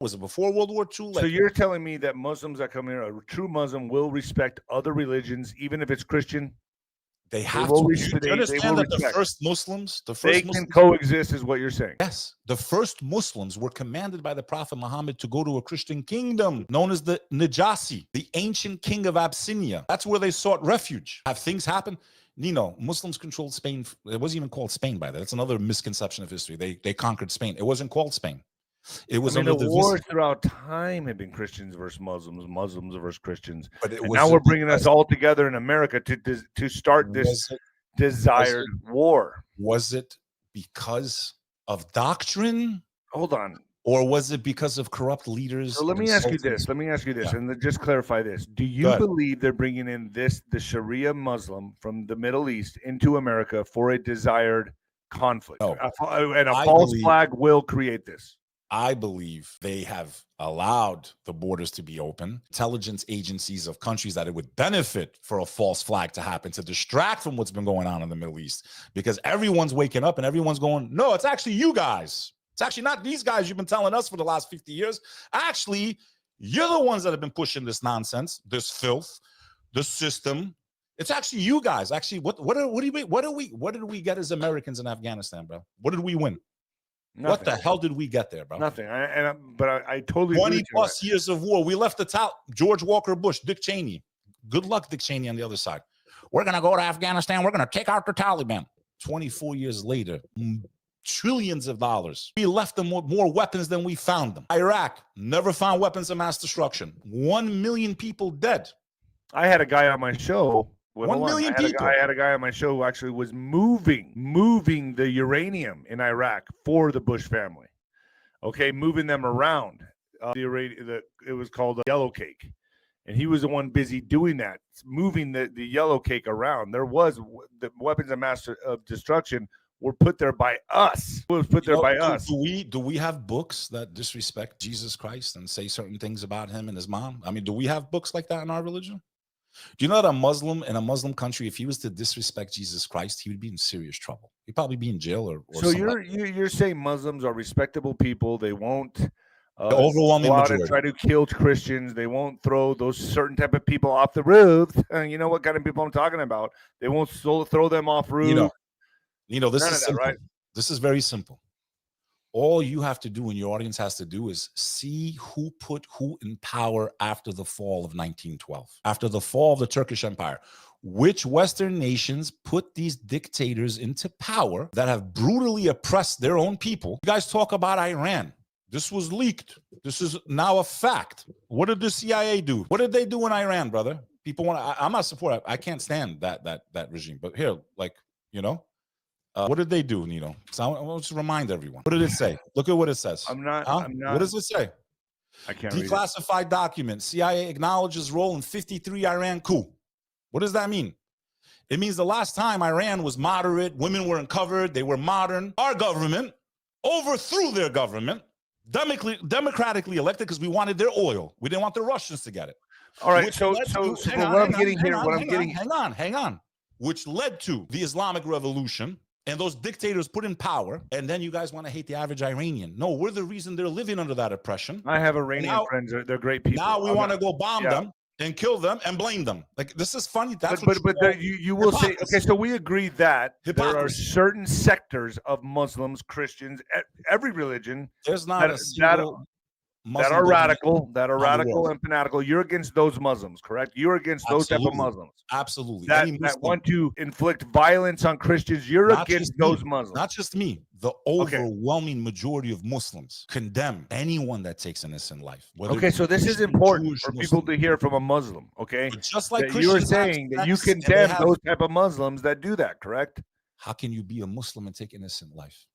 Was it before World War II? So you're telling me that Muslims that come here, a true Muslim will respect other religions, even if it's Christian? They have to. Do you understand that the first Muslims, can coexist, is what you're saying? Yes. The first Muslims were commanded by the Prophet Muhammad to go to a Christian kingdom known as the Najasi, the ancient king of Abyssinia. That's where they sought refuge. Have things happen? Nino, Muslims controlled Spain. It wasn't even called Spain by that. That's another misconception of history. They conquered Spain. It wasn't called Spain. It was the wars throughout time have been Christians versus Muslims, Muslims versus Christians. But now we're bringing us all together in America to start this desired war. Was it because of doctrine? Hold on. Or was it because of corrupt leaders? So let me ask you this, and just clarify this. Do you believe they're bringing in the Sharia Muslim from the Middle East into America for a desired conflict? No. And a false flag will create this. I believe they have allowed the borders to be open. Intelligence agencies of countries that it would benefit for a false flag to happen to distract from what's been going on in the Middle East, because everyone's waking up and everyone's going, no, it's actually you guys. It's actually not these guys you've been telling us for the last 50 years. Actually, you're the ones that have been pushing this nonsense, this filth, the system. It's actually you guys. Actually, what did we get as Americans in Afghanistan, bro? What did we win? Nothing. What the hell did we get there, bro? Nothing. I totally 20 plus years of war. We left the top. George Walker Bush, Dick Cheney. Good luck, Dick Cheney, on the other side. We're going to go to Afghanistan. We're going to take out the Taliban. 24 years later, trillions of dollars. We left them more weapons than we found them. Iraq never found weapons of mass destruction. 1 million people dead. I had a guy on my show. 1 million people. I had a guy on my show who actually was moving the uranium in Iraq for the Bush family. Okay, moving them around. It was called a yellow cake, and he was the one busy doing that, moving the yellow cake around. There was the weapons of mass destruction were put there by us. It was put there by us. Do we have books that disrespect Jesus Christ and say certain things about him and his mom? I mean, do we have books like that in our religion? Do you know that a Muslim in a Muslim country, if he was to disrespect Jesus Christ, he would be in serious trouble. He'd probably be in jail or so you're saying Muslims are respectable people. They won't the overwhelming majority try to kill Christians. They won't throw those certain type of people off the roof. You know what kind of people I'm talking about? They won't throw them off roof. This is simple. Right? This is very simple. All you have to do and your audience has to do is see who put who in power after the fall of 1912, after the fall of the Turkish Empire. Which Western nations put these dictators into power that have brutally oppressed their own people? You guys talk about Iran. This was leaked. This is now a fact. What did the CIA do? What did they do in Iran, brother? People want I'm not supporting. I can't stand that regime. But here, what did they do, Nino? So I want to remind everyone. What did it say? Look at what it says. I'm not. What does it say? I can't Declassified document. CIA acknowledges role in 53 Iran coup. What does that mean? It means the last time Iran was moderate, women were uncovered, they were modern. Our government overthrew their government, democratically elected, because we wanted their oil. We didn't want the Russians to get it. All right. Hang on. Which led to the Islamic Revolution. And those dictators put in power, and then you guys want to hate the average Iranian. No, we're the reason they're living under that oppression. I have Iranian friends; they're great people. Now we want to go bomb them and kill them and blame them. Like, this is funny. That's but you will say, okay. So we agree that there are certain sectors of Muslims, Christians, every religion. There's not a single that are radical and fanatical. You're against those Muslims, correct? You're against those type of Muslims. Absolutely. That want to inflict violence on Christians. You're against those Muslims. Not just me. The overwhelming majority of Muslims condemn anyone that takes innocent life. Okay, so this is important for people to hear from a Muslim. Okay, but just like you are saying that you condemn those type of Muslims that do that, correct? How can you be a Muslim and take innocent life?